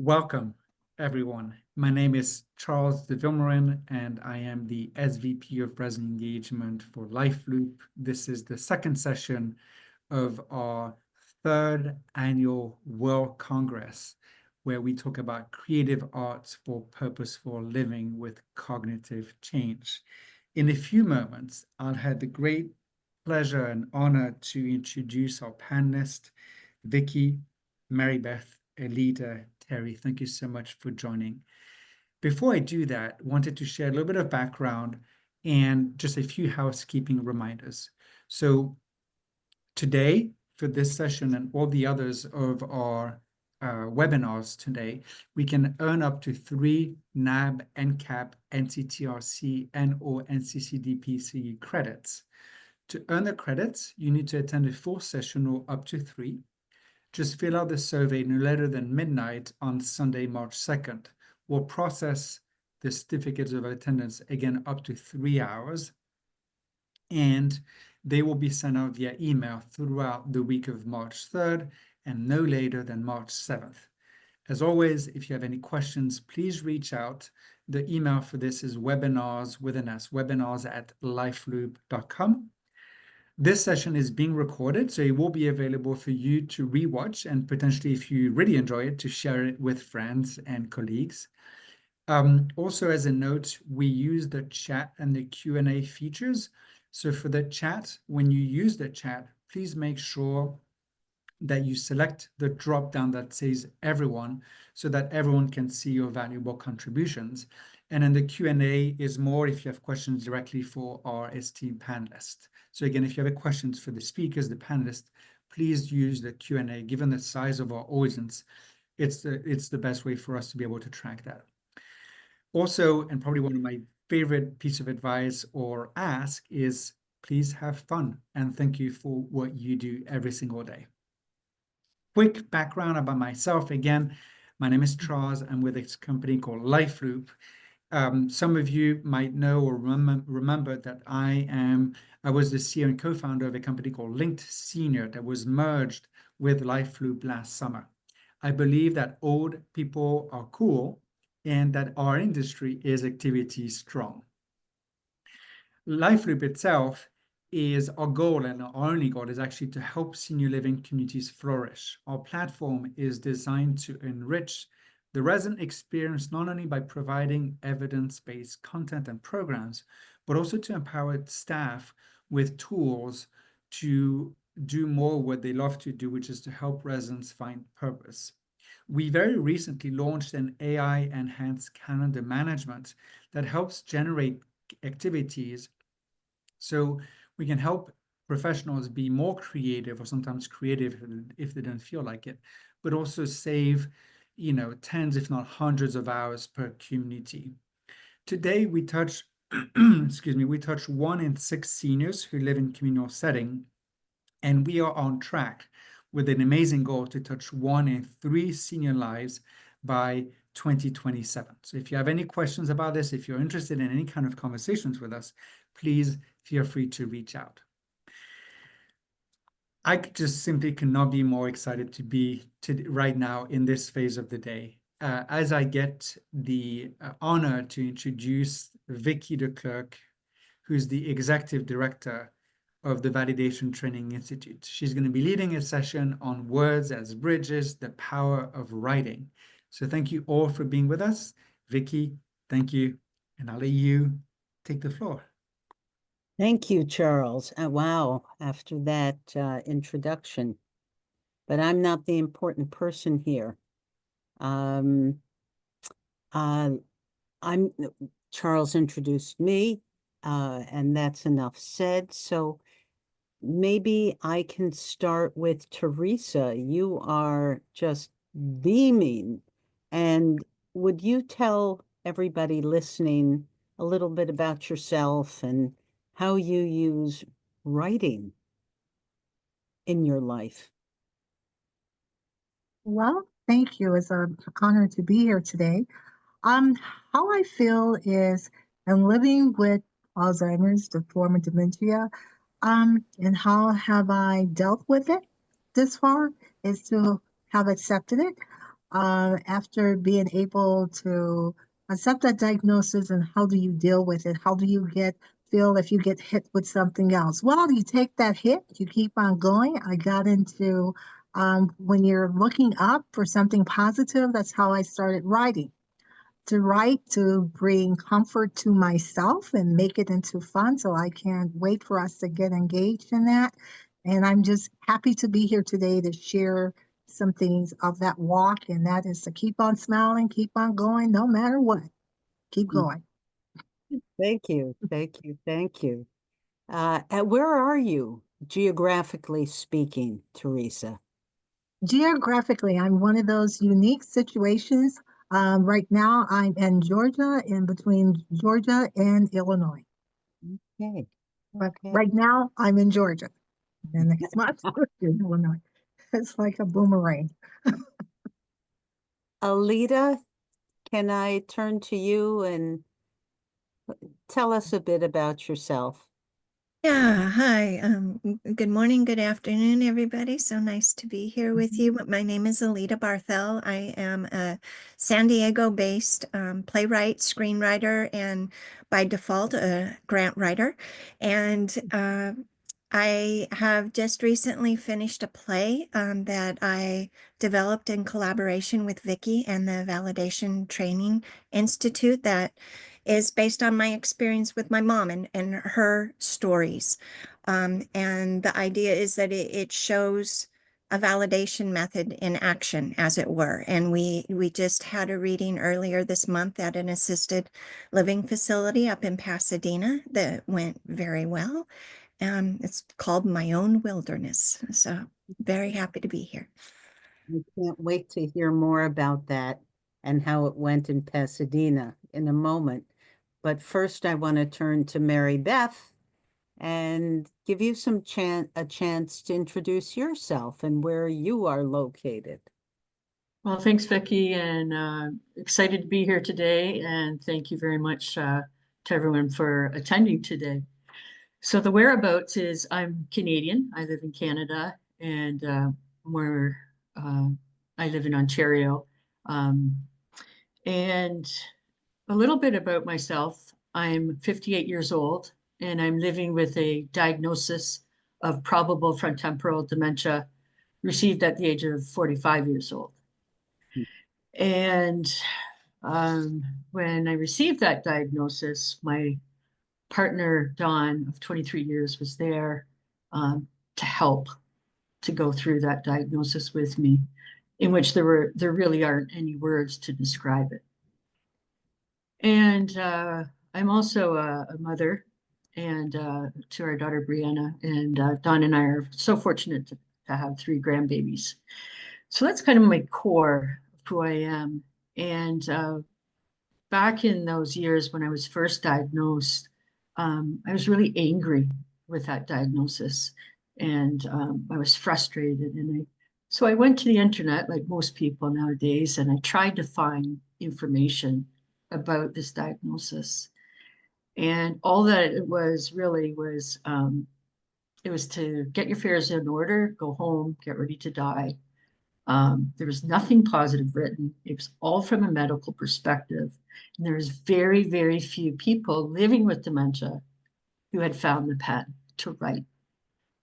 Welcome, everyone. My name is Charles de Vilmorin, and I am the SVP of Resident Engagement for LifeLoop. This is the second session of our third annual World Congress, where we talk about creative arts for purposeful living with cognitive change. In a few moments, I'll have the great pleasure and honor to introduce our panelists, Vicky, Marybeth, Elita, Terry. Thank you so much for joining. Before I do that, I wanted to share a little bit of background and just a few housekeeping reminders. So today, for this session and all the others of our webinars today, we can earn up to 3 NAB, NCAP, NCTRC, and/or NCCDPCE credits. To earn the credits, you need to attend a full session or up to 3. Just fill out the survey no later than midnight on Sunday, March 2nd. We'll process the certificates of attendance again up to 3 hours, and they will be sent out via email throughout the week of March 3rd and no later than March 7th. As always, if you have any questions, please reach out. The email for this is webinars with an S, webinars@lifeloop.com. This session is being recorded, so it will be available for you to rewatch and potentially, if you really enjoy it, to share it with friends and colleagues. Also, as a note, we use the chat and the Q&A features. So for the chat, when you use the chat, please make sure that you select the drop-down that says everyone so that everyone can see your valuable contributions. And then the Q&A is more if you have questions directly for our esteemed panelists. So again, if you have questions for the speakers, the panelists, please use the Q&A. Given the size of our audience, it's the best way for us to be able to track that. Also, and probably one of my favorite piece of advice or ask is please have fun, and thank you for what you do every single day. Quick background about myself. Again, my name is Charles. I'm with this company called LifeLoop. Some of you might know or remember that I was the CEO and co-founder of a company called Linked Senior that was merged with LifeLoop last summer. I believe that old people are cool and that our industry is activity strong. LifeLoop itself is our goal, and our only goal is actually to help senior living communities flourish. Our platform is designed to enrich the resident experience not only by providing evidence-based content and programs, but also to empower staff with tools to do more what they love to do, which is to help residents find purpose. We very recently launched an AI-enhanced calendar management that helps generate activities so we can help professionals be more creative, or sometimes creative if they don't feel like it, but also save tens, if not hundreds of hours per community. Today, we touch, we touch 1 in 6 seniors who live in communal setting, and we are on track with an amazing goal to touch 1 in 3 senior lives by 2027. So if you have any questions about this, if you're interested in any kind of conversations with us, please feel free to reach out. I just simply cannot be more excited to be right now in this phase of the day. As I get the honor to introduce Vicky de Klerk, who's the executive director of the Validation Training Institute. She's going to be leading a session on words as bridges, the power of writing. So thank you all for being with us. Vicky, thank you. And I'll let you take the floor. Thank you, Charles. Wow, after that introduction. But I'm not the important person here. Charles introduced me, and that's enough said. So maybe I can start with Teresa. You are just beaming. And would you tell everybody listening a little bit about yourself and how you use writing in your life? Well, thank you. It's an honor to be here today. How I feel is I'm living with Alzheimer's, the form of dementia, and how have I dealt with it this far is to have accepted it. after being able to accept that diagnosis, and how do you deal with it? How do you feel if you get hit with something else? Well, you take that hit, you keep on going. I got into when you're looking up for something positive, that's how I started writing. To write, to bring comfort to myself and make it into fun. So I can't wait for us to get engaged in that. And I'm just happy to be here today to share some things of that walk. And that is to keep on smiling, keep on going, no matter what. Keep going. Thank you, thank you, thank you. Where are you, geographically speaking, Teresa? Geographically, I'm one of those unique situations. Right now, I'm in Georgia, in between Georgia and Illinois. Okay, But okay. right now, I'm in Georgia. And next month, in Illinois. It's like a boomerang. Alita, can I turn to you and tell us a bit about yourself? Yeah, hi. Good morning, good afternoon, everybody. So nice to be here with you. My name is Alita Barthel. I am a San Diego-based playwright, screenwriter, and by default, a grant writer. And I have just recently finished a play that I developed in collaboration with Vicky and the Validation Training Institute that is based on my experience with my mom and her stories. And the idea is that it shows a validation method in action, as it were. And we just had a reading earlier this month at an assisted living facility up in Pasadena that went very well. It's called My Own Wilderness. So very happy to be here. I can't wait to hear more about that and how it went in Pasadena in a moment. But first, I want to turn to Mary Beth and give you a chance to introduce yourself and where you are located. Well, thanks, Vicky, and excited to be here today. And thank you very much to everyone for attending today. So the whereabouts is I'm Canadian. I live in Canada, and where I live in Ontario. And a little bit about myself. I'm 58 years old, and I'm living with a diagnosis of probable frontotemporal dementia received at the age of 45 years old. And when I received that diagnosis, my partner, Dawn, of 23 years, was there to help to go through that diagnosis with me, in which there really aren't any words to describe it. And I'm also a mother and to our daughter Brianna, and Dawn and I are so fortunate to have 3 grandbabies. So that's kind of my core of who I am. And back in those years when I was first diagnosed, I was really angry with that diagnosis, and I was frustrated. So I went to the internet, like most people nowadays, and I tried to find information about this diagnosis. And all that it was really was, it was to get your affairs in order, go home, get ready to die. There was nothing positive written. It was all from a medical perspective. And there was very, very few people living with dementia who had found the pen to write.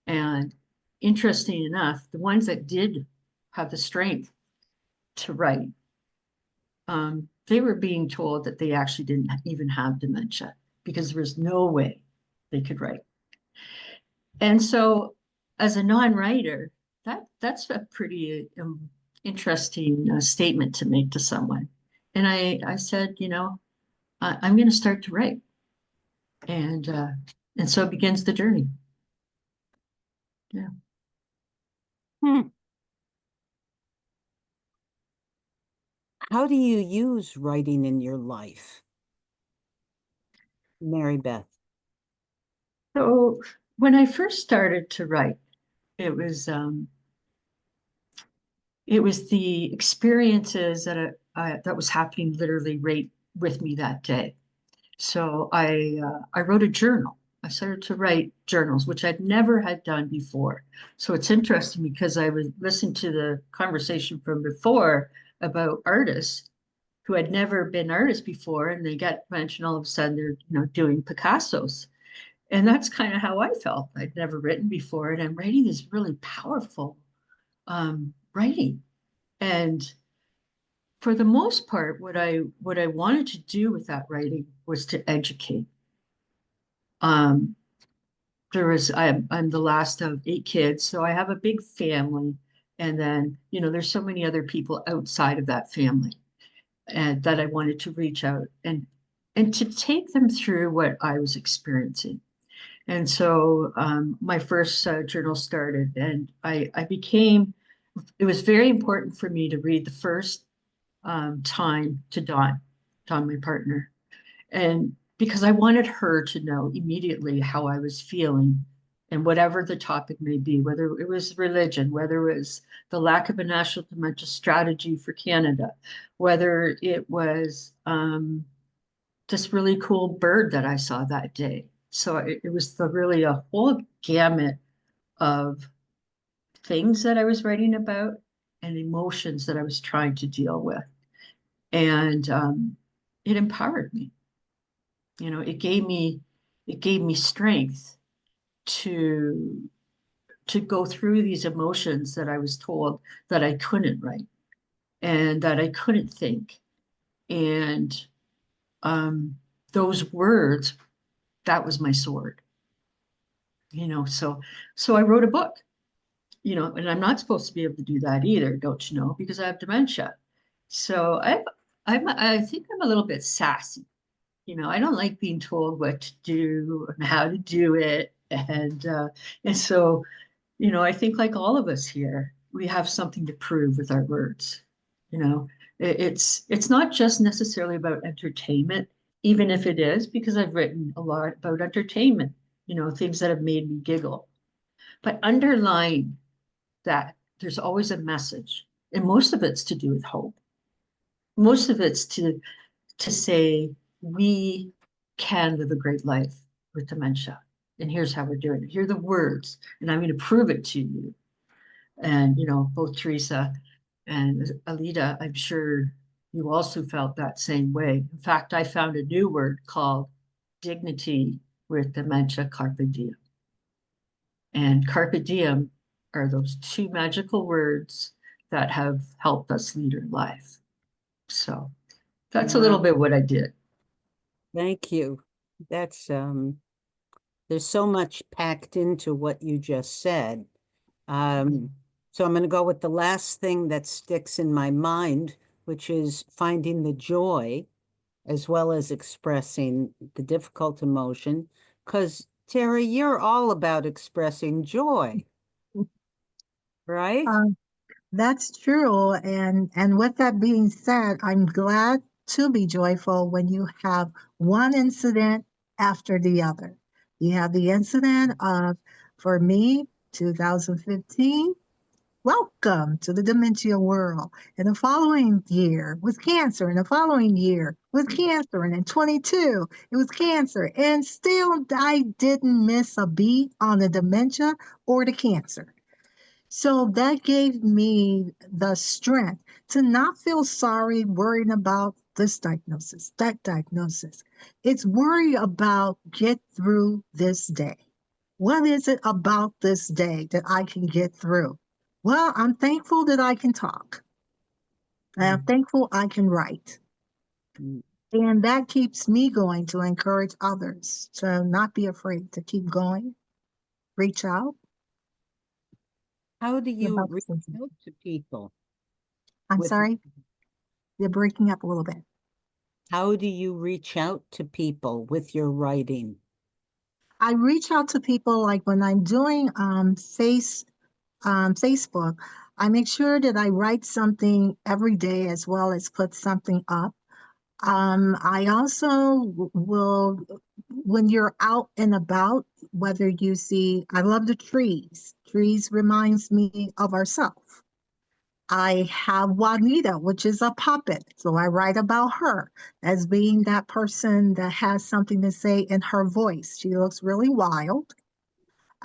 And interesting enough, the ones that did have the strength to write, they were being told that they actually didn't even have dementia because there was no way they could write. And so as a non-writer, that's a pretty interesting statement to make to someone. And I said, you know, I'm going to start to write. And so begins the journey. Yeah. Hmm. How do you use writing in your life? Mary Beth. So when I first started to write, it was the experiences that was happening literally right with me that day. So I wrote a journal. I started to write journals, which I'd never had done before. So it's interesting because I was listening to the conversation from before about artists who had never been artists before, and they get mentioned all of a sudden they're, doing Picassos. And that's kind of how I felt. I'd never written before, and I'm writing this really powerful writing. And for the most part, what I wanted to do with that writing was to educate. I'm the last of 8 kids, so I have a big family. And then, there's so many other people outside of that family, and that I wanted to reach out and to take them through what I was experiencing. And so my first journal started, and it was very important for me to read the first time to Dawn, my partner. And because I wanted her to know immediately how I was feeling, and whatever the topic may be, whether it was religion, whether it was the lack of a national dementia strategy for Canada, whether it was this really cool bird that I saw that day. So it was really a whole gamut of things that I was writing about and emotions that I was trying to deal with. And it empowered me. It gave me strength to go through these emotions that I was told that I couldn't write and that I couldn't think. And those words, that was my sword. So I wrote a book, and I'm not supposed to be able to do that either, don't you know, because I have dementia. So I think I'm a little bit sassy. I don't like being told what to do and how to do it. And so, I think like all of us here, we have something to prove with our words. It's not just necessarily about entertainment, even if it is, because I've written a lot about entertainment, things that have made me giggle. But underlying that, there's always a message, and most of it's to do with hope. Most of it's to say we can live a great life with dementia, and here's how we're doing it. Here are the words, and I'm going to prove it to you. And both Teresa and Alida, I'm sure you also felt that same way. In fact, I found a new word called dignity with dementia, carpe diem. And carpe diem are those 2 magical words that have helped us lead our life. So that's a little bit what I did. Thank you. That's there's so much packed into what you just said. So I'm going to go with the last thing that sticks in my mind, which is finding the joy as well as expressing the difficult emotion. Because Terry, you're all about expressing joy, right? That's true. And with that being said, I'm glad to be joyful when you have one incident after the other. You have the incident of, for me, 2015, welcome to the dementia world. In the following year was cancer. In the following year was cancer. And in 22, it was cancer. And still, I didn't miss a beat on the dementia or the cancer. So that gave me the strength to not feel sorry worrying about this diagnosis, that diagnosis. It's worry about get through this day. What is it about this day that I can get through? Well, I'm thankful that I can talk. I'm thankful I can write. And that keeps me going to encourage others to not be afraid, to keep going, reach out. How do you About reach something. out to people? I'm with- sorry, you're breaking up a little bit. How do you reach out to people with your writing? I reach out to people like when I'm doing Facebook, I make sure that I write something every day as well as put something up. I also will, when you're out and about, whether you see, I love the trees. Trees reminds me of ourselves. I have Juanita, which is a puppet. So I write about her as being that person that has something to say in her voice. She looks really wild.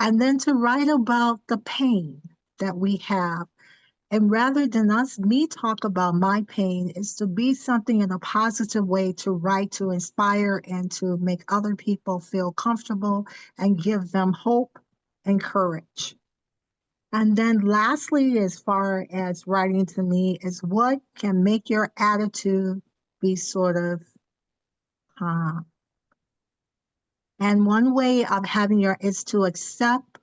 And then to write about the pain that we have. And rather than me talk about my pain, is to be something in a positive way to write, to inspire, and to make other people feel comfortable and give them hope and courage. And then lastly, as far as writing to me, is what can make your attitude be sort of calm. And one way of having your is to accept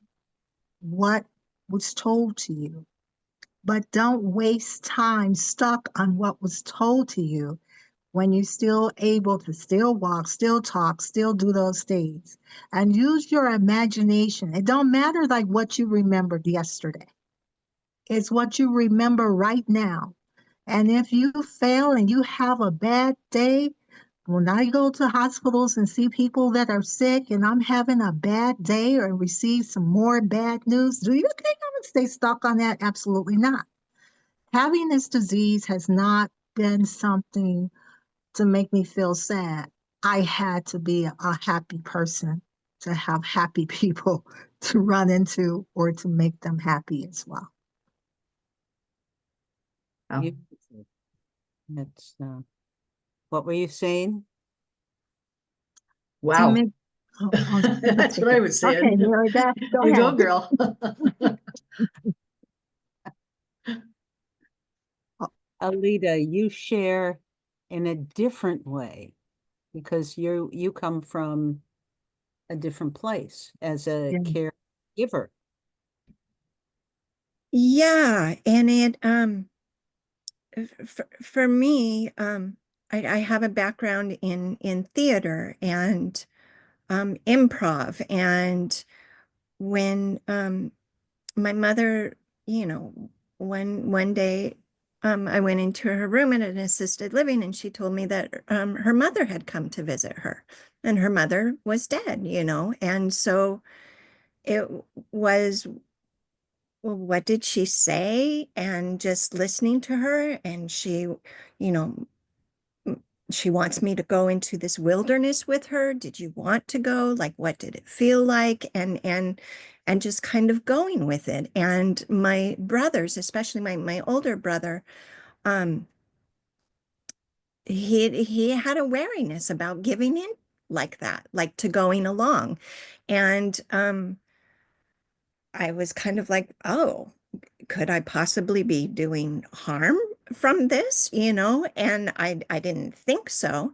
what was told to you, but don't waste time stuck on what was told to you when you're still able to still walk, still talk, still do those things. And use your imagination. It don't matter like what you remembered yesterday. It's what you remember right now. And if you fail and you have a bad day, when I go to hospitals and see people that are sick and I'm having a bad day or receive some more bad news, do you think I'm going to stay stuck on that? Absolutely not. Having this disease has not been something to make me feel sad. I had to be a happy person to have happy people to run into or to make them happy as well. Oh. Beautiful. That's, what were you saying? To Wow. make, That's what I was saying. Okay, Mary Beth, go You go, ahead. girl. Alita, you share in a different way because you come from a different place as a Yeah. caregiver. Yeah, and it for me, I have a background in theater and improv, and when my mother, you know, one day I went into her room at an assisted living and she told me that her mother had come to visit her and her mother was dead, you know, and so it was, well, what did she say? And just listening to her, and she, you know, she wants me to go into this wilderness with her. Did you want to go? Like, what did it feel like? And just kind of going with it. And my brothers, especially my older brother, um, he had a wariness about giving in like that, like to going along. And I was kind of like, oh, could I possibly be doing harm from this, you know? And I didn't think so.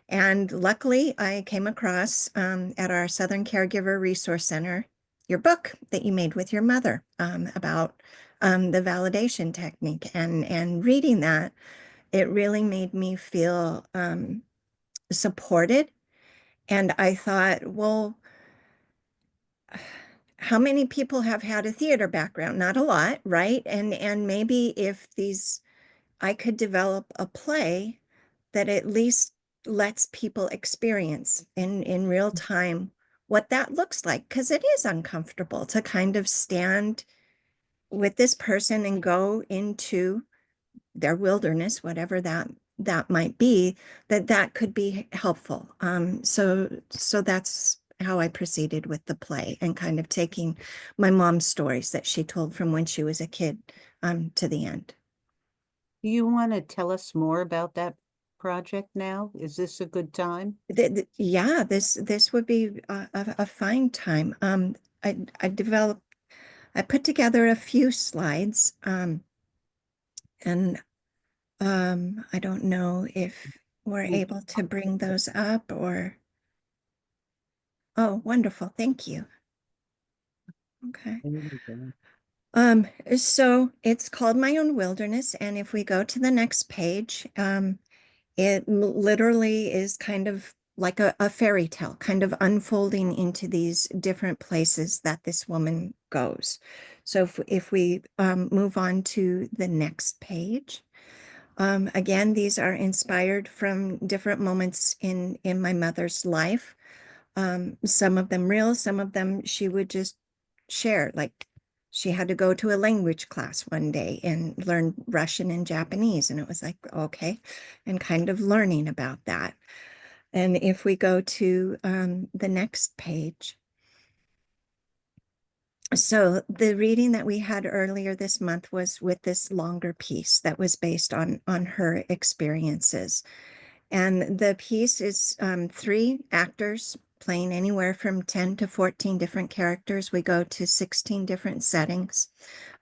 And luckily, I came across at our Southern Caregiver Resource Center your book that you made with your mother about the validation technique. And reading that, it really made me feel supported. And I thought, well, how many people have had a theater background? Not a lot, right? And maybe if these, I could develop a play that at least lets people experience in real time what that looks like, because it is uncomfortable to kind of stand with this person and go into their wilderness, whatever that might be, that could be helpful. So that's how I proceeded with the play and kind of taking my mom's stories that she told from when she was a kid to the end. Do you want to tell us more about that project now? Is this a good time? Yeah, this would be a fine time. I put together a few slides, and I don't know if we're able to bring those up or. Oh, wonderful. Thank you. Okay. So it's called My Own Wilderness, and if we go to the next page, it literally is kind of like a fairy tale, kind of unfolding into these different places that this woman goes. So if we move on to the next page, again, these are inspired from different moments in my mother's life. Some of them real, some of them she would just share, like she had to go to a language class one day and learn Russian and Japanese. And it was like, okay, and kind of learning about that. And if we go to the next page. So the reading that we had earlier this month was with this longer piece that was based on her experiences. And the piece is 3 actors playing anywhere from 10 to 14 different characters. We go to 16 different settings.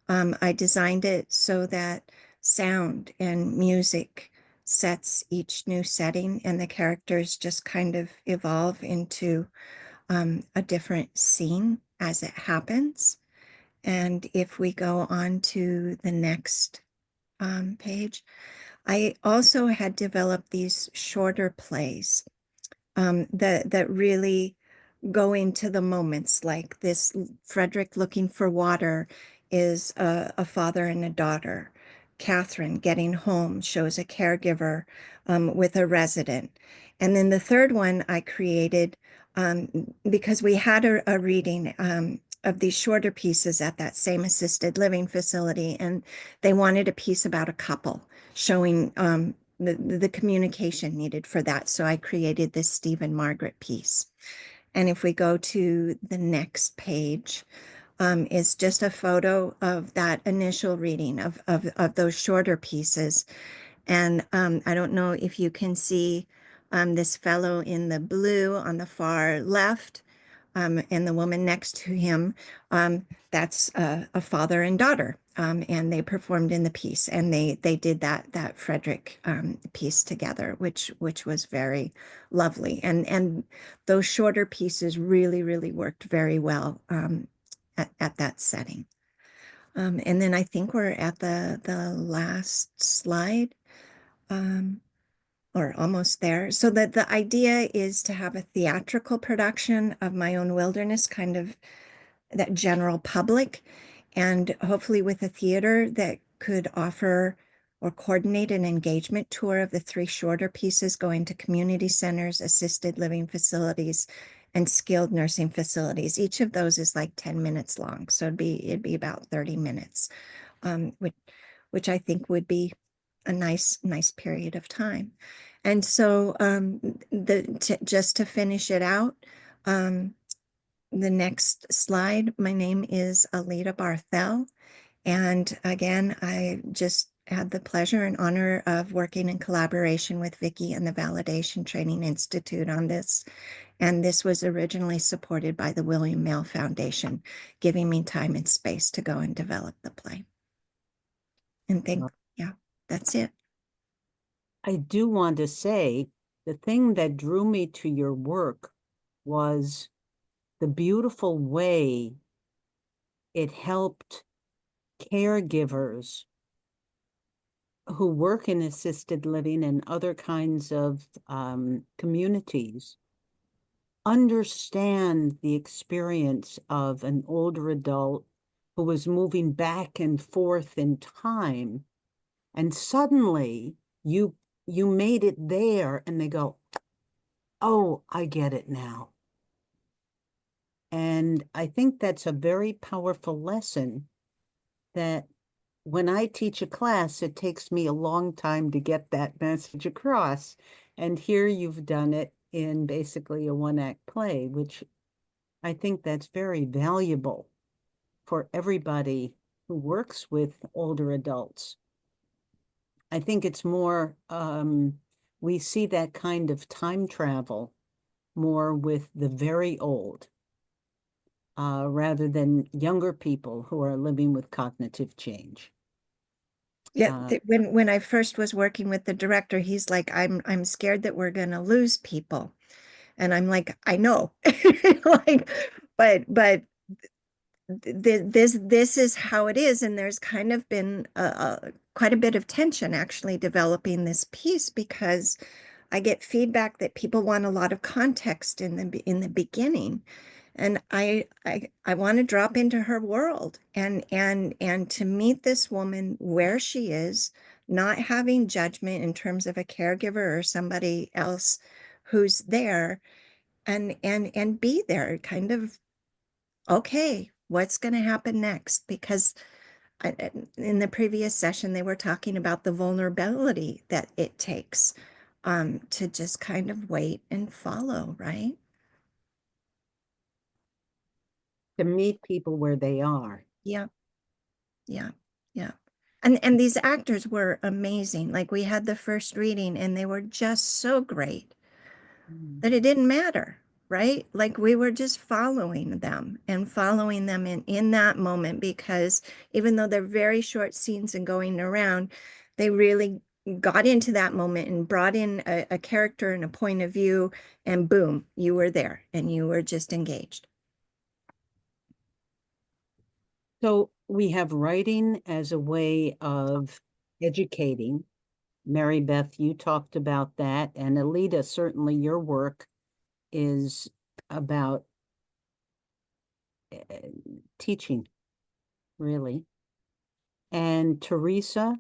I designed it so that sound and music sets each new setting, and the characters just kind of evolve into a different scene as it happens. And if we go on to the next page, I also had developed these shorter plays that really go into the moments, like this Frederick looking for water is a father and a daughter. Catherine getting home shows a caregiver with a resident. And then the third one I created because we had a reading of these shorter pieces at that same assisted living facility, and they wanted a piece about a couple showing the communication needed for that. So I created this Steve and Margaret piece. And if we go to the next page, is just a photo of that initial reading of those shorter pieces. And I don't know if you can see this fellow in the blue on the far left, and the woman next to him, that's a father and daughter, and they performed in the piece, and they did that Frederick piece together, which was very lovely, and those shorter pieces really worked very well at that setting. And then I think we're at the last slide. Or almost there. So that the idea is to have a theatrical production of My Own Wilderness, kind of that general public, and hopefully with a theater that could offer or coordinate an engagement tour of the 3 shorter pieces going to community centers, assisted living facilities, and skilled nursing facilities. Each of those is like 10 minutes long. So it'd be about 30 minutes, which I think would be a nice period of time. And so just to finish it out, the next slide, my name is Alita Barthel. And again, I just had the pleasure and honor of working in collaboration with Vicki and the Validation Training Institute on this. And this was originally supported by the William Mail Foundation, giving me time and space to go and develop the play. And yeah, that's it. I do want to say the thing that drew me to your work was the beautiful way it helped caregivers who work in assisted living and other kinds of communities understand the experience of an older adult who was moving back and forth in time, and suddenly you made it there, and they go, oh, I get it now. And I think that's a very powerful lesson that when I teach a class, it takes me a long time to get that message across. And here you've done it in basically a 1-act play, which I think that's very valuable for everybody who works with older adults. I think it's more, we see that kind of time travel more with the very old, rather than younger people who are living with cognitive change. Yeah, when I first was working with the director, he's like, I'm scared that we're gonna lose people. And I'm like, I know. Like, but this is how it is. And there's kind of been quite a bit of tension actually developing this piece, because I get feedback that people want a lot of context in the beginning. And I want to drop into her world and to meet this woman where she is, not having judgment in terms of a caregiver or somebody else who's there, and be there kind of, okay, What's going to happen next? Because in the previous session, they were talking about the vulnerability that it takes to just kind of wait and follow, right? To meet people where they are. Yeah, yeah, yeah. And these actors were amazing. Like we had the first reading and they were just so great that it didn't matter, right? Like we were just following them and following them in that moment, because even though they're very short scenes and going around, they really got into that moment and brought in a character and a point of view, and boom, you were there and you were just engaged. So we have writing as a way of educating. Mary Beth, you talked about that. And Alita, certainly your work is about teaching, really. And Teresa,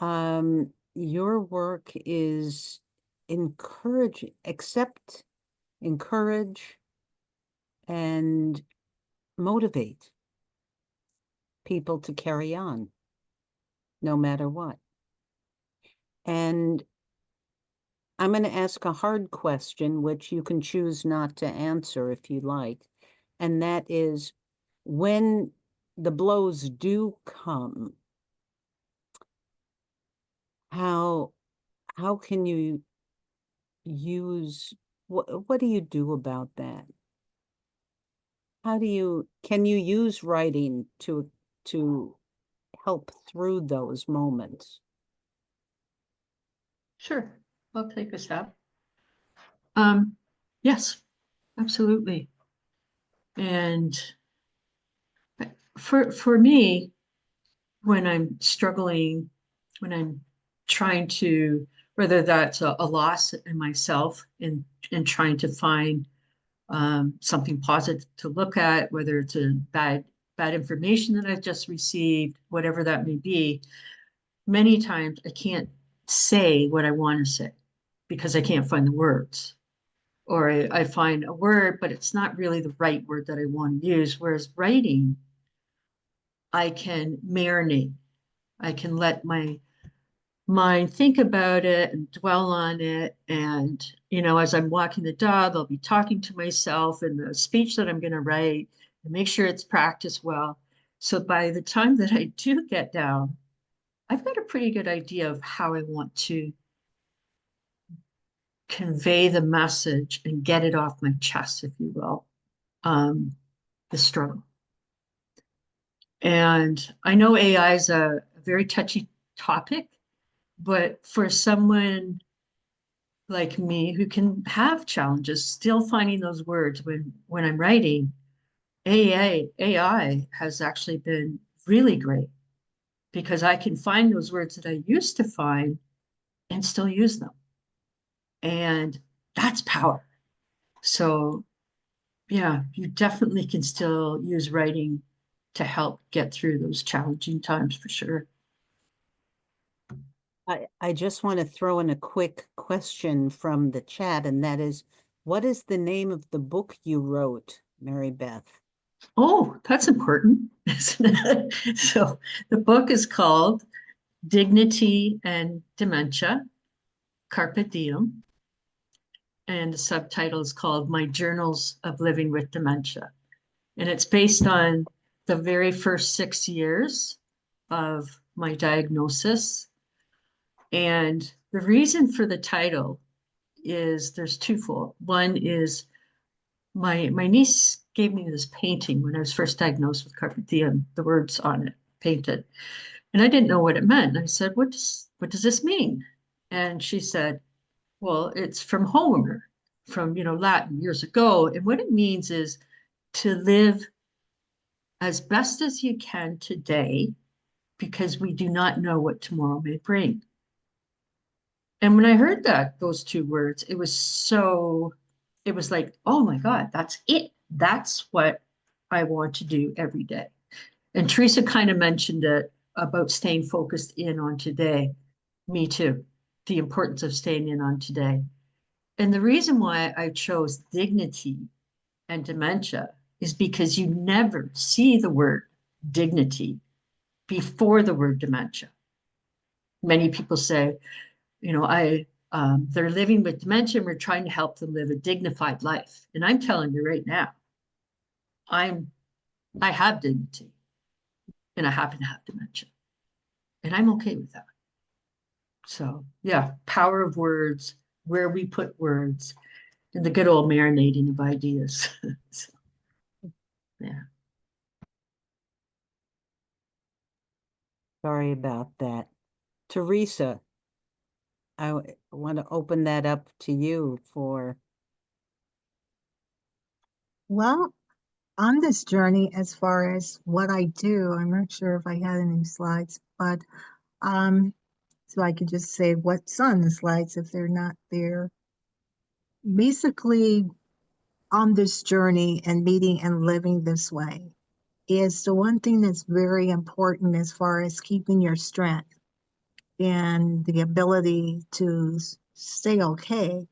your work is encourage, and motivate people to carry on, no matter what. And I'm going to ask a hard question, which you can choose not to answer if you like. And that is, when the blows do come, how can you use, what do you do about that? Can you use writing to help through those moments? Sure, I'll take a stab. Yes, absolutely. And for me, when I'm struggling, when I'm trying to, whether that's a loss in myself and trying to find something positive to look at, whether it's a bad information that I've just received, whatever that may be, many times I can't say what I want to say because I can't find the words. Or I find a word, but it's not really the right word that I want to use. Whereas writing, I can marinate. I can let my mind think about it and dwell on it. And, as I'm walking the dog, I'll be talking to myself in the speech that I'm going to write and make sure it's practiced well. So by the time that I do get down, I've got a pretty good idea of how I want to convey the message and get it off my chest, if you will, the struggle. And I know AI is a very touchy topic, but for someone like me who can have challenges still finding those words when I'm writing, AI has actually been really great because I can find those words that I used to find and still use them. And that's power. So yeah, you definitely can still use writing to help get through those challenging times for sure. I just want to throw in a quick question from the chat, and that is, what is the name of the book you wrote, Mary Beth? Oh, that's important, isn't it? So the book is called Dignity and Dementia, Carpe Diem. And the subtitle is called My Journals of Living with Dementia. And it's based on the very first 6 years of my diagnosis. And the reason for the title is there's twofold. One is my niece gave me this painting when I was first diagnosed with carpe diem, the words on it painted. And I didn't know what it meant. I said, what does this mean? And she said, well, it's from Homer, from Latin years ago. And what it means is to live as best as you can today, because we do not know what tomorrow may bring. And when I heard those two words, it was like, oh my God, that's it. That's what I want to do every day. And Teresa kind of mentioned it about staying focused in on today. Me too. The importance of staying in on today. And the reason why I chose dignity and dementia is because you never see the word dignity before the word dementia. Many people say, you know, they're living with dementia and we're trying to help them live a dignified life. And I'm telling you right now, I have dignity and I happen to have dementia and I'm okay with that. So yeah, power of words, where we put words, and the good old marinating of ideas. So, yeah. Sorry about that. Teresa, I want to open that up to you for. Well, on this journey, as far as what I do, I'm not sure if I had any slides, but so I could just say what's on the slides if they're not there. Basically, on this journey and meeting and living this way is the one thing that's very important as far as keeping your strength and the ability to stay okay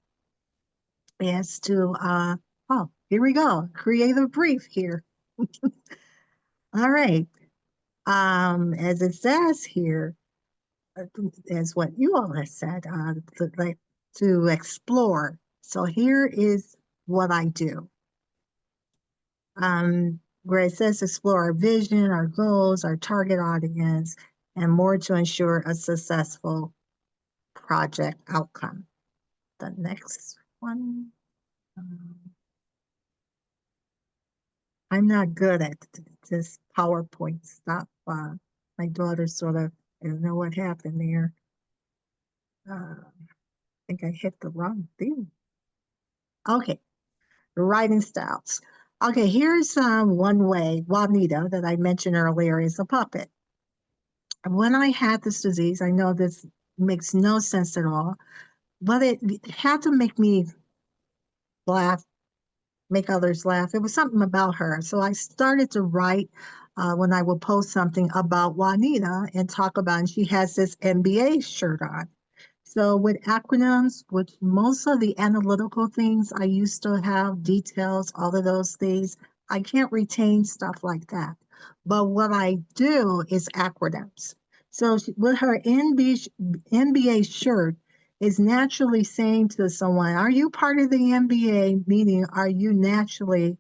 is to, oh, here we go, creative brief here. All right. As it says here, as what you all have said, to explore. So here is what I do. Where it says explore our vision, our goals, our target audience, and more to ensure a successful project outcome. The next one. I'm not good at this PowerPoint stuff. My daughter sort of, I don't know what happened there. I think I hit the wrong thing. Okay, writing styles. Okay, here's one way. Juanita, that I mentioned earlier, is a puppet. When I had this disease, I know this makes no sense at all, but it had to make me laugh, make others laugh. It was something about her. So I started to write when I would post something about Juanita and talk about, and she has this MBA shirt on. So with acronyms, with most of the analytical things, I used to have details, all of those things. I can't retain stuff like that. But what I do is acronyms. So with her MBA shirt is naturally saying to someone, are you part of the MBA? Meaning, are you naturally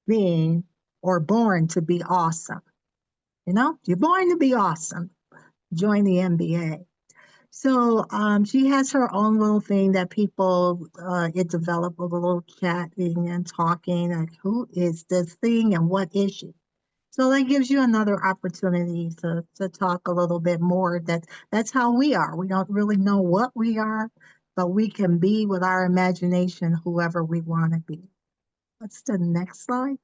being or born to be awesome? You know, you're born to be awesome. Join the MBA. So she has her own little thing that people, it developed with a little chatting and talking, like who is this thing and what is she? So that gives you another opportunity to talk a little bit more. That's how we are. We don't really know what we are, but we can be with our imagination whoever we want to be. What's the next slide?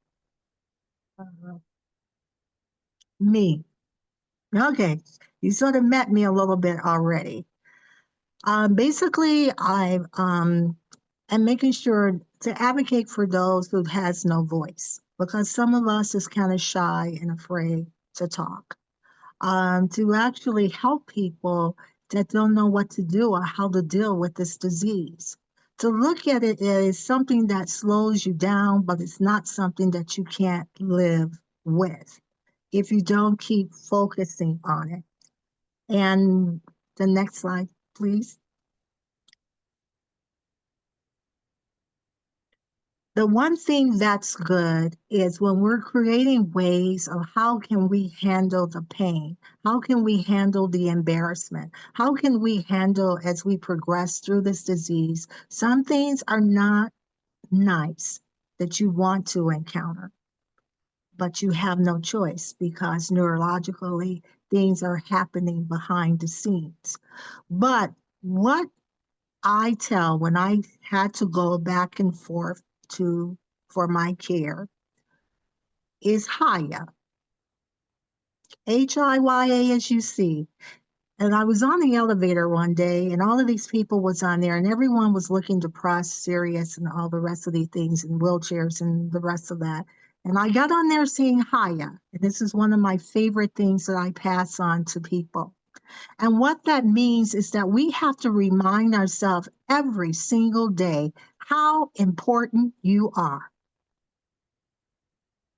Me. Okay, you sort of met me a little bit already. Basically, I am making sure to advocate for those who has no voice, because some of us is kind of shy and afraid to talk. To actually help people that don't know what to do or how to deal with this disease. To look at it as something that slows you down, but it's not something that you can't live with if you don't keep focusing on it. And the next slide, please. The one thing that's good is when we're creating ways of how can we handle the pain? How can we handle the embarrassment? How can we handle as we progress through this disease? Some things are not nice that you want to encounter, but you have no choice because neurologically things are happening behind the scenes. But what I tell when I had to go back and forth for my care is Hiya, Hiya, as you see. And I was on the elevator one day, and all of these people was on there, and everyone was looking depressed, serious, and all the rest of these things, and wheelchairs and the rest of that. And I got on there saying Hiya, and this is one of my favorite things that I pass on to people. And what that means is that we have to remind ourselves every single day how important you are.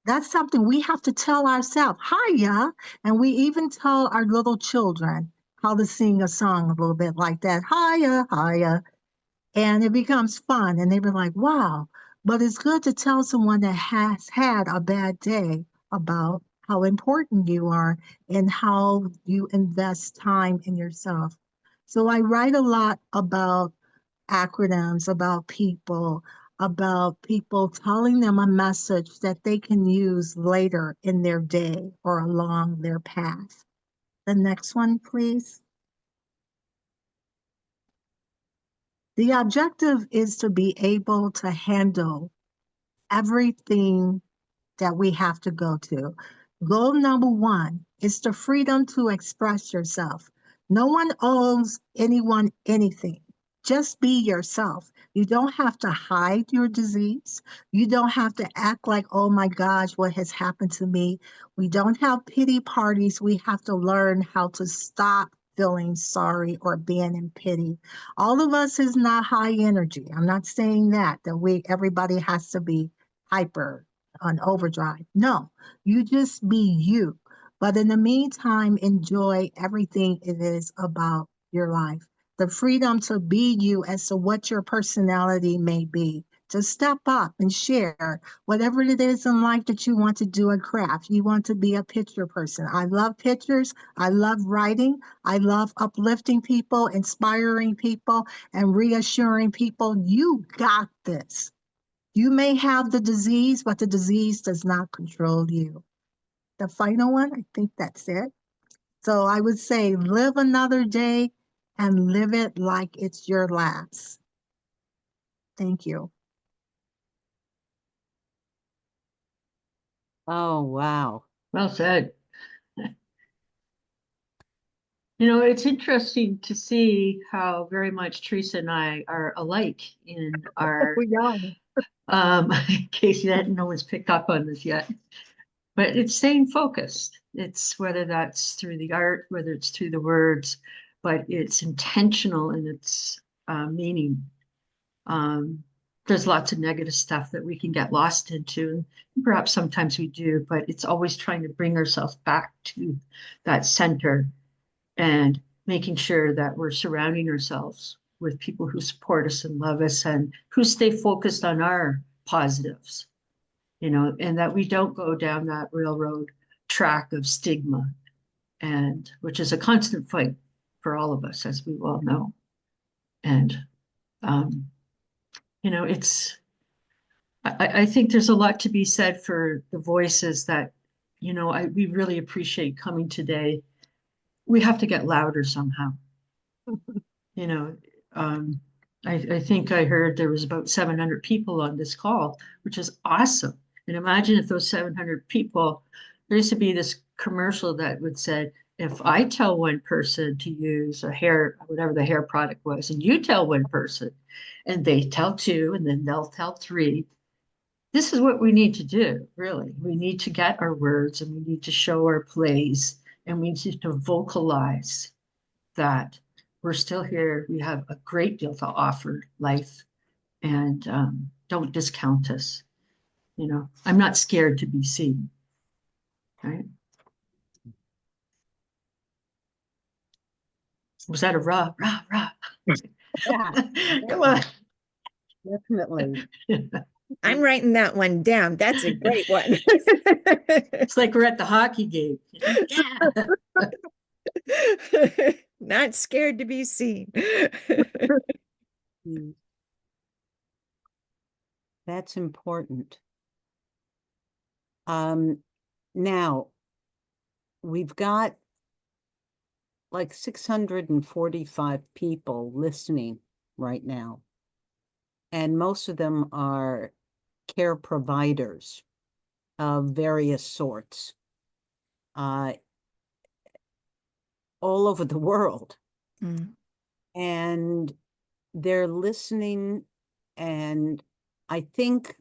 That's something we have to tell ourselves, hiya. And we even tell our little children how to sing a song a little bit like that, hiya, hiya. And it becomes fun. And they were like, wow. But it's good to tell someone that has had a bad day about how important you are and how you invest time in yourself. So I write a lot about acronyms, about people telling them a message that they can use later in their day or along their path. The next one, please. The objective is to be able to handle everything that we have to go to. Goal number one is the freedom to express yourself. No one owes anyone anything. Just be yourself. You don't have to hide your disease. You don't have to act like, oh my gosh, what has happened to me? We don't have pity parties. We have to learn how to stop feeling sorry or being in pity. All of us is not high energy. I'm not saying that everybody has to be hyper on overdrive. No, you just be you. But in the meantime, enjoy everything it is about your life. The freedom to be you as to what your personality may be. To step up and share whatever it is in life that you want to do a craft. You want to be a picture person. I love pictures. I love writing. I love uplifting people, inspiring people, and reassuring people you got this. You may have the disease, but the disease does not control you. The final one, I think that's it. So I would say live another day and live it like it's your last. Thank you. Oh, wow. Well said. You know, it's interesting to see how very much Teresa and I are alike in our, We are. in case no one's picked up on this yet, but it's staying focused. It's whether that's through the art, whether it's through the words, but it's intentional in its meaning. There's lots of negative stuff that we can get lost into, and perhaps sometimes we do, but it's always trying to bring ourselves back to that center and making sure that we're surrounding ourselves with people who support us and love us and who stay focused on our positives, you know, and that we don't go down that railroad track of stigma, and which is a constant fight for all of us, as we well know. And you know, I think there's a lot to be said for the voices that, you know, we really appreciate coming today. We have to get louder somehow. You know, I think I heard there was about 700 people on this call, which is awesome. And imagine if those 700 people, there used to be this commercial that would say, if I tell one person to use a hair, whatever the hair product was, and you tell one person, and they tell two, and then they'll tell three, this is what we need to do, really. We need to get our words and we need to show our plays and we need to vocalize that we're still here. We have a great deal to offer life, and don't discount us. You know, I'm not scared to be seen. Right? Was that a rah, rah, rah? Yeah, Come on. definitely. I'm writing that one down. That's a great one. It's like we're at the hockey game. Yeah. Not scared to be seen. Mm. That's important. Now we've got like 645 people listening right now, and most of them are care providers of various sorts, all over the world. Mm. And they're listening, and I think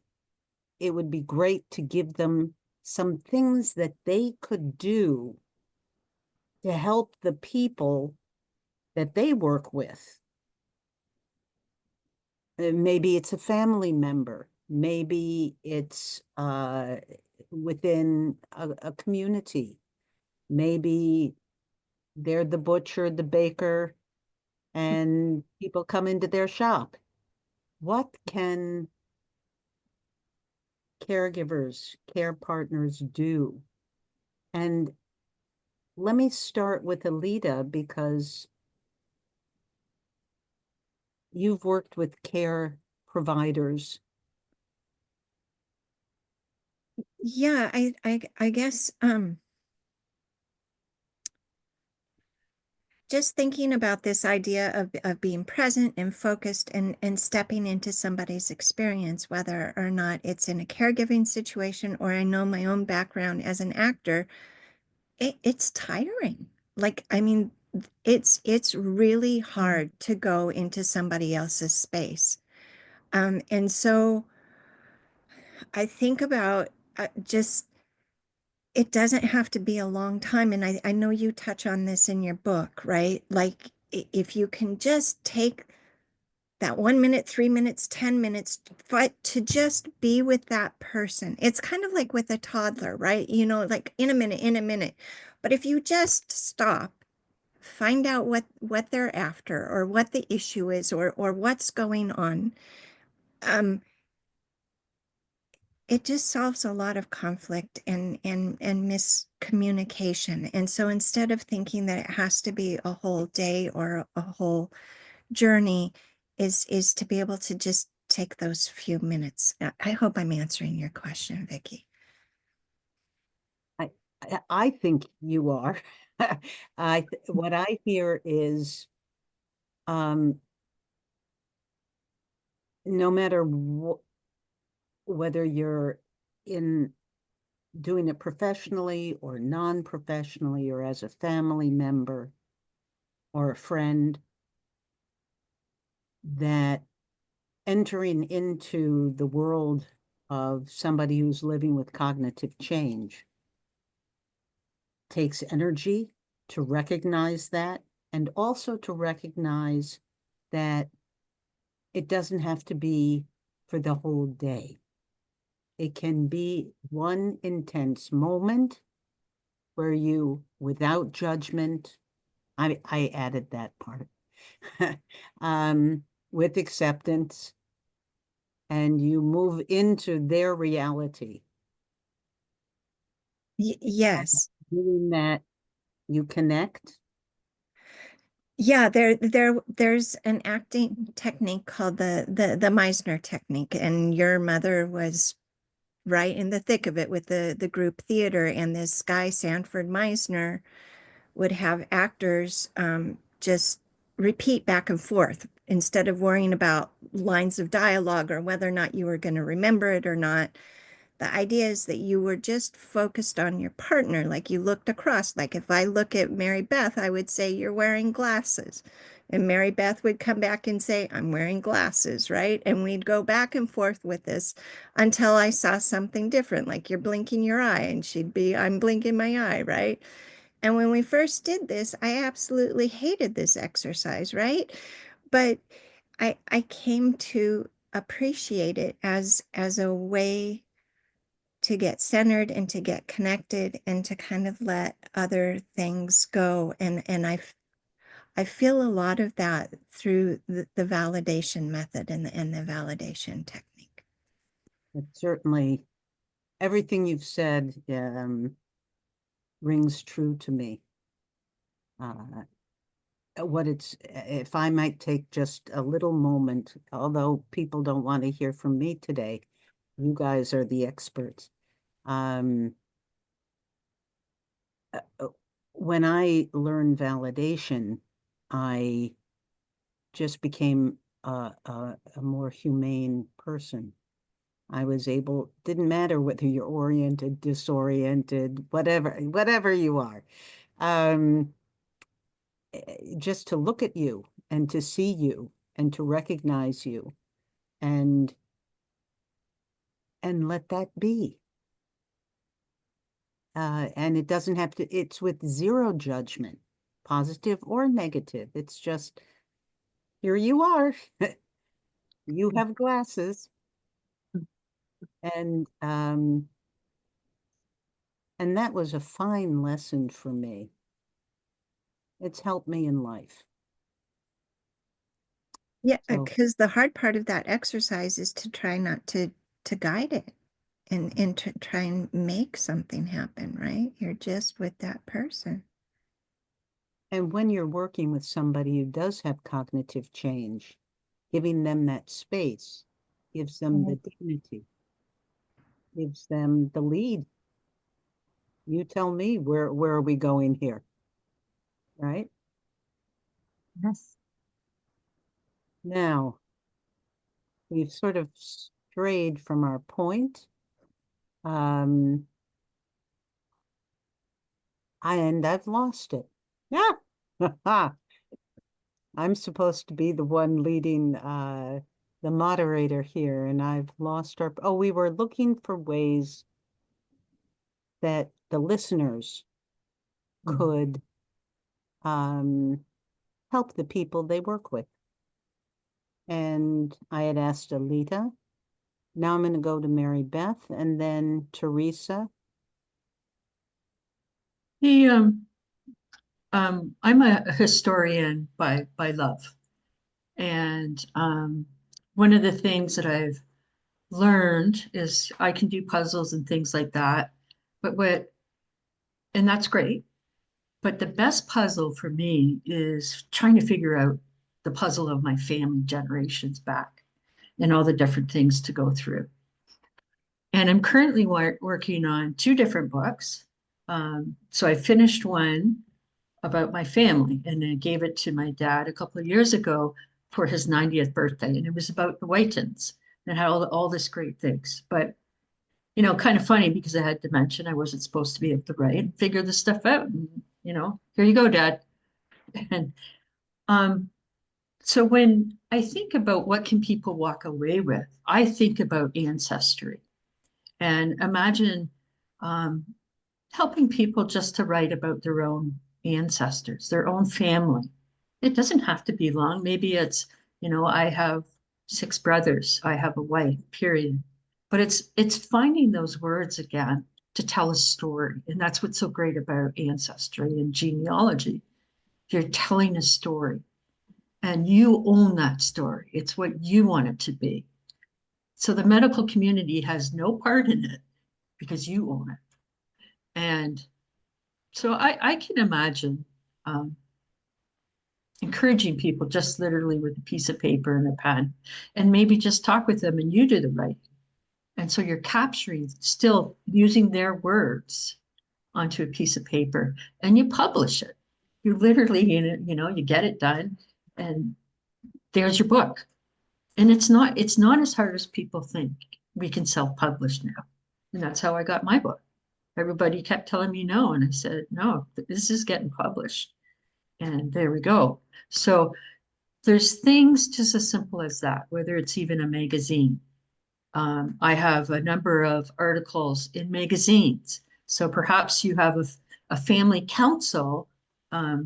it would be great to give them some things that they could do to help the people that they work with. Maybe it's a family member, maybe it's within a community. Maybe they're the butcher, the baker, and people come into their shop. What can caregivers, care partners do? And let me start with Alita, because you've worked with care providers. Yeah, I guess just thinking about this idea of being present and focused and stepping into somebody's experience, whether or not it's in a caregiving situation, or I know my own background as an actor, it's tiring. Like, I mean, it's really hard to go into somebody else's space. And so I think about just, it doesn't have to be a long time. And I know you touch on this in your book, right? Like, if you can just take that 1 minute, 3 minutes, 10 minutes, but to just be with that person. It's kind of like with a toddler, right? You know, like in a minute, in a minute. But if you just stop, find out what they're after, or what the issue is, or what's going on, um, it just solves a lot of conflict and miscommunication. And so instead of thinking that it has to be a whole day or a whole journey, is to be able to just take those few minutes. I hope I'm answering your question, Vicki. I think you are. What I hear is, no matter whether you're in doing it professionally or non-professionally, or as a family member or a friend, that entering into the world of somebody who's living with cognitive change takes energy to recognize that, and also to recognize that it doesn't have to be for the whole day. It can be one intense moment where you, without judgment, I added that part, with acceptance, and you move into their reality. Yes. Doing that, you connect. Yeah, there's an acting technique called the Meisner technique, and your mother was right in the thick of it with the group theater. And this guy, Sanford Meisner, would have actors just repeat back and forth instead of worrying about lines of dialogue or whether or not you were going to remember it or not. The idea is that you were just focused on your partner, like you looked across. Like if I look at Mary Beth, I would say, "You're wearing glasses." And Mary Beth would come back and say, "I'm wearing glasses," right? And we'd go back and forth with this until I saw something different, like you're blinking your eye, and she'd be, "I'm blinking my eye," right? And when we first did this, I absolutely hated this exercise, right? But I came to appreciate it as a way to get centered and to get connected and to kind of let other things go. And I feel a lot of that through the validation method and the validation technique. But certainly everything you've said rings true to me. If I might take just a little moment, although people don't want to hear from me today, you guys are the experts. When I learned validation, I just became a more humane person. I was able, didn't matter whether you're oriented, disoriented, whatever you are, just to look at you and to see you and to recognize you and let that be. And it doesn't have to, it's with zero judgment, positive or negative. It's just, here you are. You have glasses. And And that was a fine lesson for me. It's helped me in life. Yeah, So, because the hard part of that exercise is to try not to guide it and to try and make something happen, right? You're just with that person. and when you're working with somebody who does have cognitive change, giving them that space gives them the dignity, gives them the lead. You tell me where are we going here, right? Yes. Now, we've sort of strayed from our point. I've lost it. Yeah. I'm supposed to be the one leading the moderator here, and I've lost our. Oh, we were looking for ways that the listeners could help the people they work with. And I had asked Alita. Now I'm going to go to Mary Beth and then Teresa. I'm a historian by love. And one of the things that I've learned is I can do puzzles and things like that. And that's great. But the best puzzle for me is trying to figure out the puzzle of my family generations back and all the different things to go through. And I'm currently working on two different books. So I finished one about my family, and I gave it to my dad a couple of years ago for his 90th birthday. And it was about the Whitens and had all this great things. But, you know, kind of funny because I had dementia. I wasn't supposed to be able to write and figure this stuff out. And, you know, here you go, Dad. And so when I think about what can people walk away with, I think about ancestry and imagine helping people just to write about their own ancestors, their own family. It doesn't have to be long. Maybe it's, you know, I have 6 brothers, I have a wife, period. But it's finding those words again to tell a story. And that's what's so great about ancestry and genealogy. You're telling a story and you own that story. It's what you want it to be. So the medical community has no part in it because you own it. And so I can imagine encouraging people just literally with a piece of paper and a pen and maybe just talk with them and you do the writing. And so you're capturing, still using their words onto a piece of paper and you publish it. You literally, you know, you get it done and there's your book. And it's not as hard as people think. We can self-publish now. And that's how I got my book. Everybody kept telling me no. And I said, no, this is getting published. And there we go. So there's things just as simple as that, whether it's even a magazine. I have a number of articles in magazines. So perhaps you have a family council at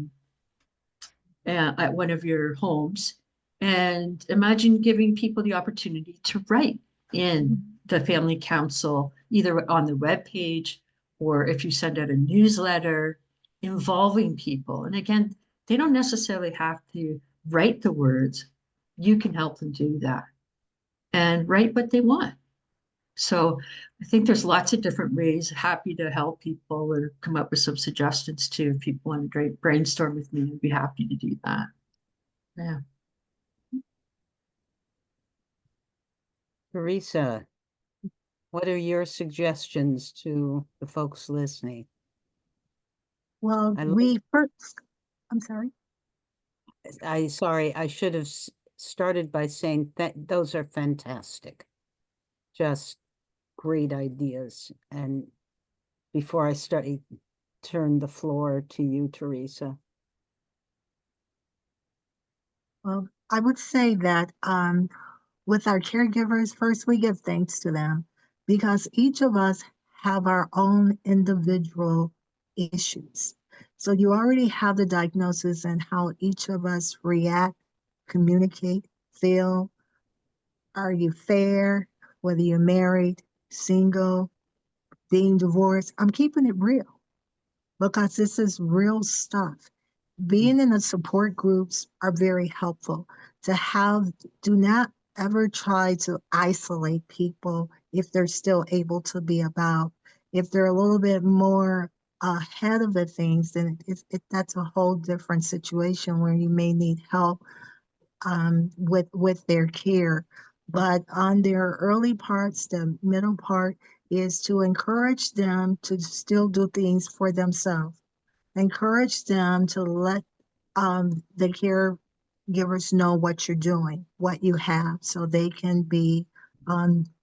one of your homes. And imagine giving people the opportunity to write in the family council, either on the web page or if you send out a newsletter involving people. And again, they don't necessarily have to write the words. You can help them do that and write what they want. So I think there's lots of different ways. Happy to help people or come up with some suggestions too. If people want to brainstorm with me, I'd be happy to do that. Yeah. Teresa, what are your suggestions to the folks listening? Well, I we first, I'm sorry. sorry, I should have started by saying that those are fantastic. Just great ideas. And before I turn the floor to you, Teresa. Well, I would say that with our caregivers, first we give thanks to them because each of us have our own individual issues. So you already have the diagnosis and how each of us react, communicate, feel. Are you fair? Whether you're married, single, being divorced. I'm keeping it real because this is real stuff. Being in the support groups are very helpful to have. Do not ever try to isolate people if they're still able to be about. If they're a little bit more ahead of the things, then that's a whole different situation where you may need help with their care. But on their early parts, the middle part is to encourage them to still do things for themselves. Encourage them to let the caregivers know what you're doing, what you have, so they can be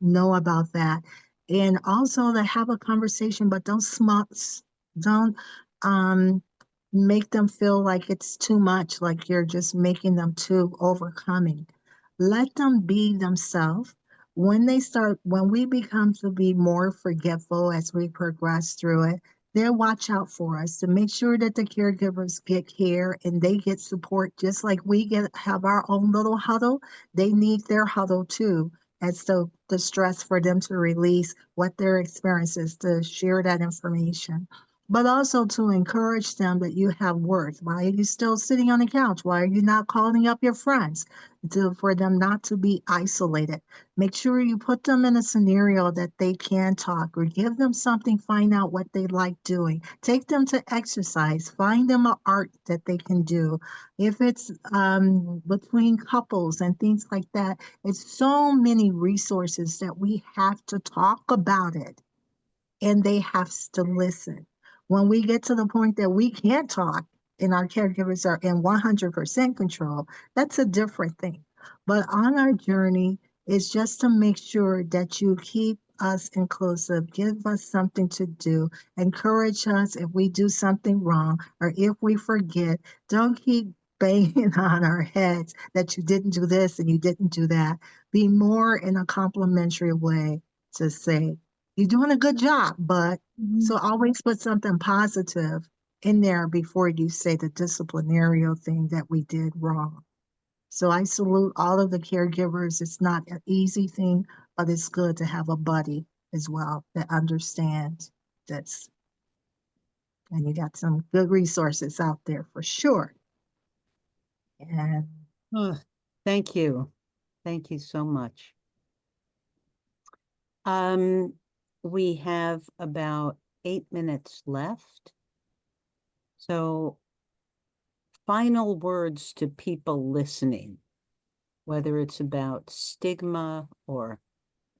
know about that. And also to have a conversation, but don't make them feel like it's too much, like you're just making them too overcoming. Let them be themselves. When we become to be more forgetful as we progress through it, they'll watch out for us to make sure that the caregivers get care and they get support just like have our own little huddle. They need their huddle too. As the stress for them to release what their experiences, to share that information, but also to encourage them that you have worth. Why are you still sitting on the couch? Why are you not calling up your friends? For them not to be isolated. Make sure you put them in a scenario that they can talk, or give them something, find out what they like doing. Take them to exercise, find them an art that they can do. If it's between couples and things like that, it's so many resources that we have to talk about it and they have to listen. When we get to the point that we can't talk and our caregivers are in 100% control, that's a different thing. But on our journey, it's just to make sure that you keep us inclusive, give us something to do, encourage us if we do something wrong or if we forget. Don't keep banging on our heads that you didn't do this and you didn't do that. Be more in a complimentary way to say, you're doing a good job, but so always put something positive in there before you say the disciplinary thing that we did wrong. So I salute all of the caregivers. It's not an easy thing, but it's good to have a buddy as well that understands this. And you got some good resources out there for sure. And Oh, thank you. Thank you so much. We have about 8 minutes left. So final words to people listening, whether it's about stigma or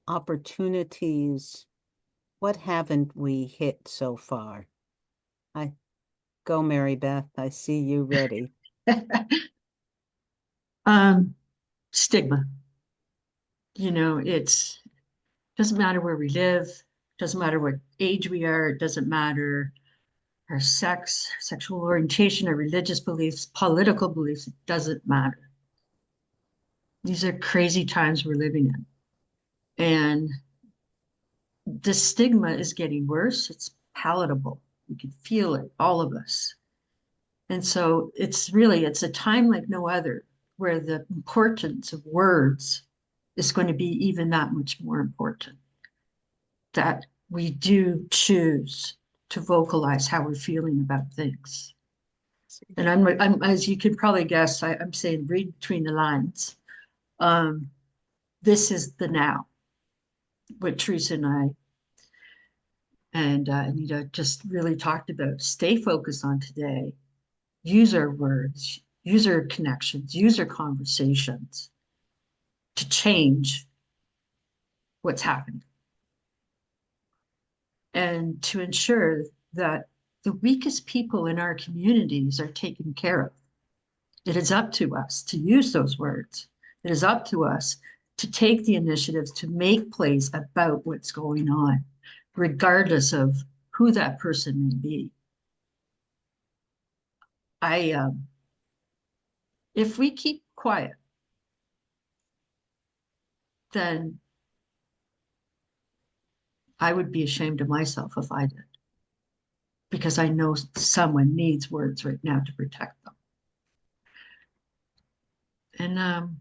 opportunities. What haven't we hit so far? Go, Mary Beth. I see you ready. Stigma. It's doesn't matter where we live, doesn't matter what age we are, it doesn't matter our sex, sexual orientation, our religious beliefs, political beliefs, it doesn't matter. These are crazy times we're living in. And the stigma is getting worse. It's palatable. We can feel it, all of us. And so it's a time like no other where the importance of words is going to be even that much more important. That we do choose to vocalize how we're feeling about things. And I'm as you can probably guess, I'm saying read between the lines. This is the now. What Teresa and I and Anita just really talked about. Stay focused on today. Use our words, use our connections, use our conversations to change what's happening. And to ensure that the weakest people in our communities are taken care of. It is up to us to use those words. It is up to us to take the initiatives to make plays about what's going on, regardless of who that person may be. If we keep quiet, then I would be ashamed of myself if I did, because I know someone needs words right now to protect them. And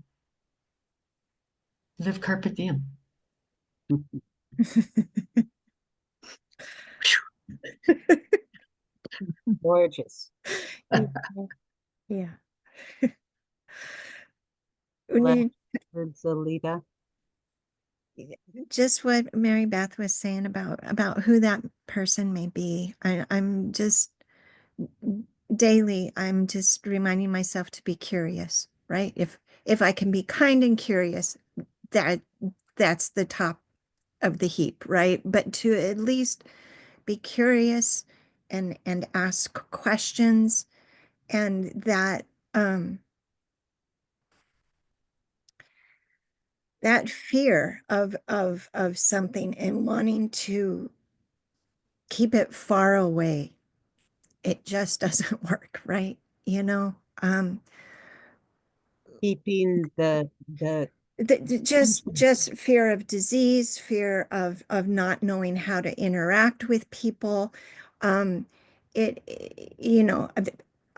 live carpe diem. Gorgeous. Yeah. Yeah. Last words, Alita. Just what Mary Beth was saying about who that person may be. I'm just daily, I'm just reminding myself to be curious, right? If I can be kind and curious, that's the top of the heap, right? But to at least be curious and ask questions, and that fear of something and wanting to keep it far away, it just doesn't work, right? You know, Keeping the just fear of disease, fear of not knowing how to interact with people. You know,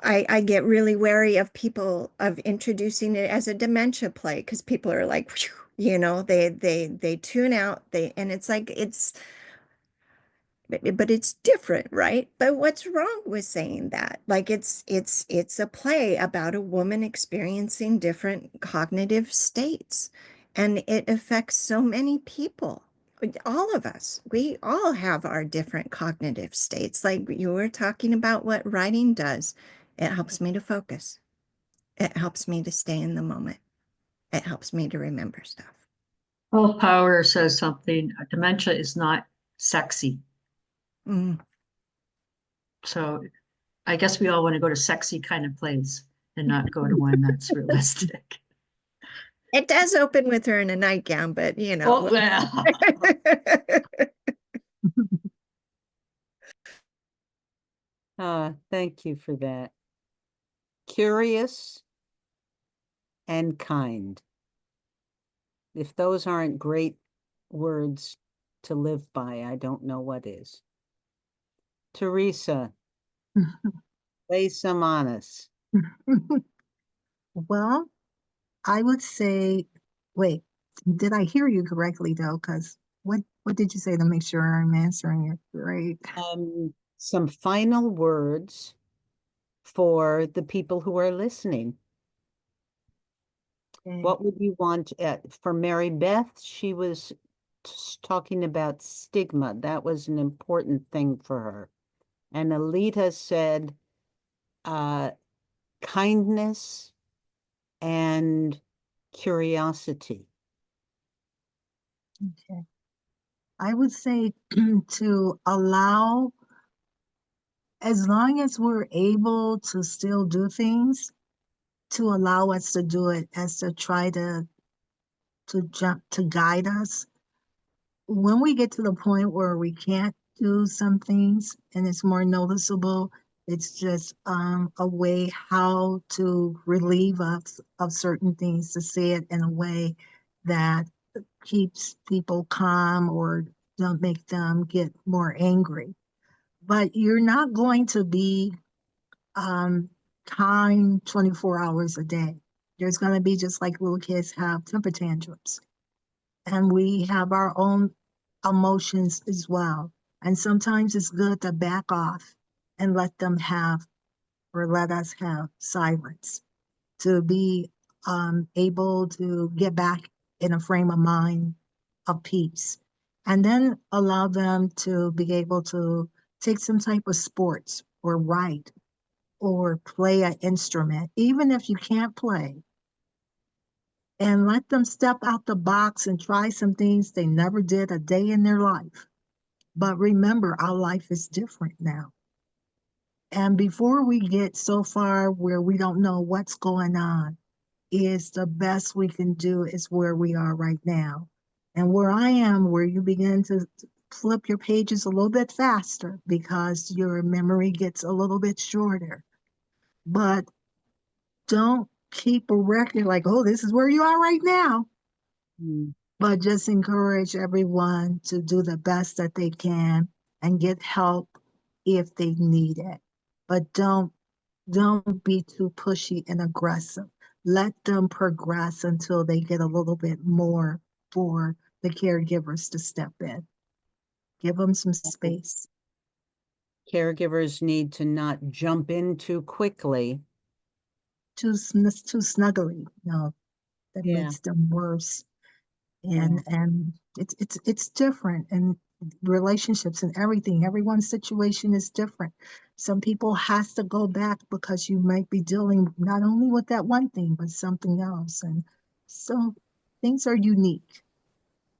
I get really wary of people of introducing it as a dementia play, because people are like, "Phew," you know, they tune out, and it's like but it's different, right? But what's wrong with saying that? Like it's a play about a woman experiencing different cognitive states, and it affects so many people. All of us, we all have our different cognitive states. Like you were talking about what writing does. It helps me to focus. It helps me to stay in the moment. It helps me to remember stuff. Paul Power says something, dementia is not sexy. Mm. So I guess we all want to go to sexy kind of plays and not go to one that's realistic. It does open with her in a nightgown, but you know. Oh, yeah. Thank you for that. Curious and kind. If those aren't great words to live by, I don't know what is. Teresa, lay some on us. Well, I would say, wait, did I hear you correctly though? Because what did you say to make sure I'm answering it right? Some final words for the people who are listening. Okay. What would you want for Mary Beth? She was talking about stigma. That was an important thing for her. And Alita said kindness and curiosity. Okay. I would say to allow, as long as we're able to still do things, to allow us to do it, as to try to guide us. When we get to the point where we can't do some things and it's more noticeable, it's just a way how to relieve us of certain things, to say it in a way that keeps people calm or don't make them get more angry. But you're not going to be kind 24 hours a day. There's going to be, just like little kids have temper tantrums, and we have our own emotions as well. And sometimes it's good to back off and let them have, or let us have, silence, to be able to get back in a frame of mind of peace. And then allow them to be able to take some type of sports or write or play an instrument, even if you can't play, and let them step out the box and try some things they never did a day in their life. But remember, our life is different now. And before we get so far where we don't know what's going on, is the best we can do is where we are right now. And where I am, where you begin to flip your pages a little bit faster because your memory gets a little bit shorter. But don't keep a record like, oh, this is where you are right now. But just encourage everyone to do the best that they can and get help if they need it. But don't be too pushy and aggressive. Let them progress until they get a little bit more for the caregivers to step in. Give them some space. caregivers need to not jump in too quickly. Too snuggly, that Yeah. makes them worse. And it's different, and relationships and everything. Everyone's situation is different. Some people has to go back because you might be dealing not only with that one thing, but something else. And so things are unique.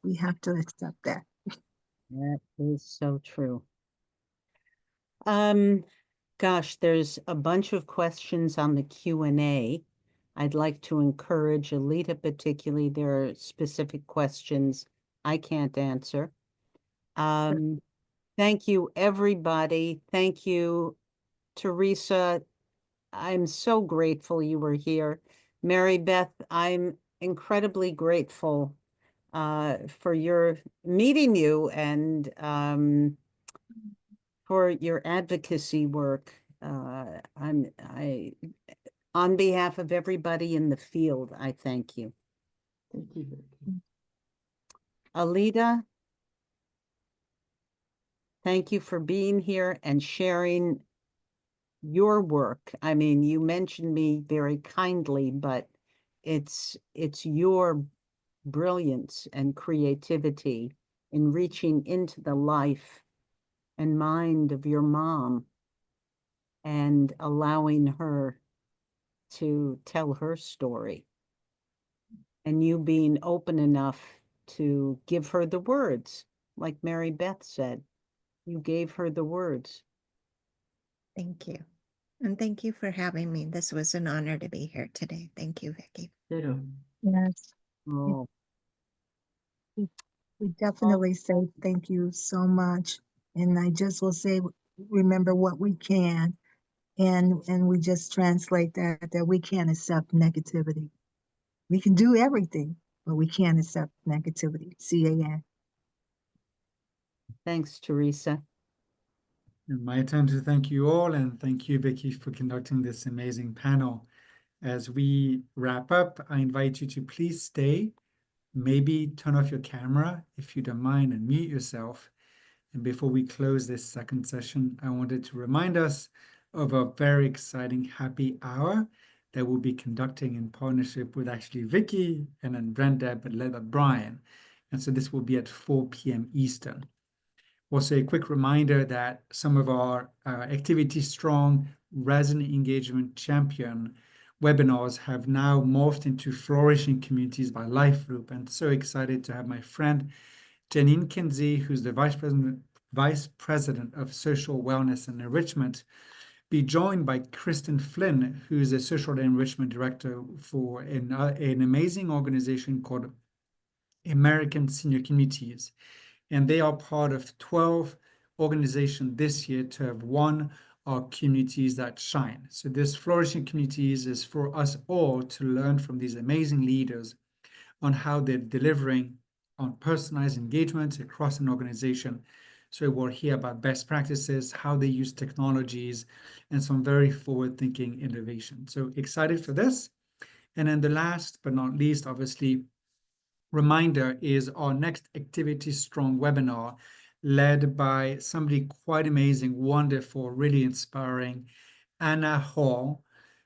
We have to accept that. That is so true. Gosh, there's a bunch of questions on the Q&A. I'd like to encourage Alita particularly. There are specific questions I can't answer. Thank you, everybody. Thank you, Teresa. I'm so grateful you were here. Mary Beth, I'm incredibly grateful for your meeting you and for your advocacy work. On behalf of everybody in the field, I thank you. Thank you, Vicki. Alita, thank you for being here and sharing your work. I mean, you mentioned me very kindly, but it's your brilliance and creativity in reaching into the life and mind of your mom and allowing her to tell her story. And you being open enough to give her the words, like Mary Beth said. You gave her the words. Thank you. And thank you for having me. This was an honor to be here today. Thank you, Vicki. Ditto. Yes, Oh, we definitely say thank you so much. And I just will say, remember what we can. And we just translate that we can't accept negativity. We can do everything, but we can't accept negativity. CAN. thanks, Teresa. And my turn to thank you all, and thank you, Vicki, for conducting this amazing panel. As we wrap up, I invite you to please stay, maybe turn off your camera if you don't mind, and mute yourself. And before we close this second session, I wanted to remind us of a very exciting happy hour that we'll be conducting in partnership with actually Vicki and then Brenda, but led by Brian. And so this will be at 4 p.m. Eastern. Also, a quick reminder that some of our Activity Strong Resident Engagement Champion webinars have now morphed into Flourishing Communities by Life Loop. And so excited to have my friend Janine Kinsey, who's the Vice President of Social Wellness and Enrichment, be joined by Kristen Flynn, who's a Social Enrichment Director for an amazing organization called American Senior Communities. And they are part of 12 organizations this year to have won our Communities That Shine. So this Flourishing Communities is for us all to learn from these amazing leaders on how they're delivering on personalized engagement across an organization. So we'll hear about best practices, how they use technologies, and some very forward-thinking innovation. So excited for this. And then the last but not least, obviously, reminder is our next Activity Strong webinar led by somebody quite amazing, wonderful, really inspiring, Anna Hall,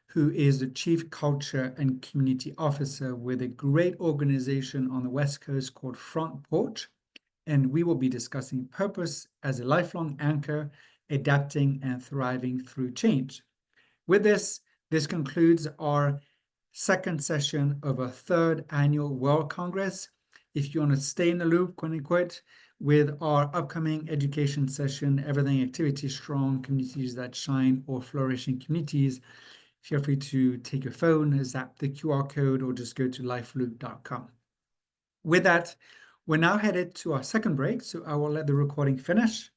who is the Chief Culture and Community Officer with a great organization on the West Coast called Front Porch. And we will be discussing purpose as a lifelong anchor, adapting and thriving through change. With this concludes our second session of our third annual World Congress. If you want to stay in the loop, quote unquote, with our upcoming education session, Everything Activity Strong, Communities That Shine, or Flourishing Communities, feel free to take your phone, zap the QR code, or just go to lifeloop.com. With that, we're now headed to our second break, so I will let the recording finish.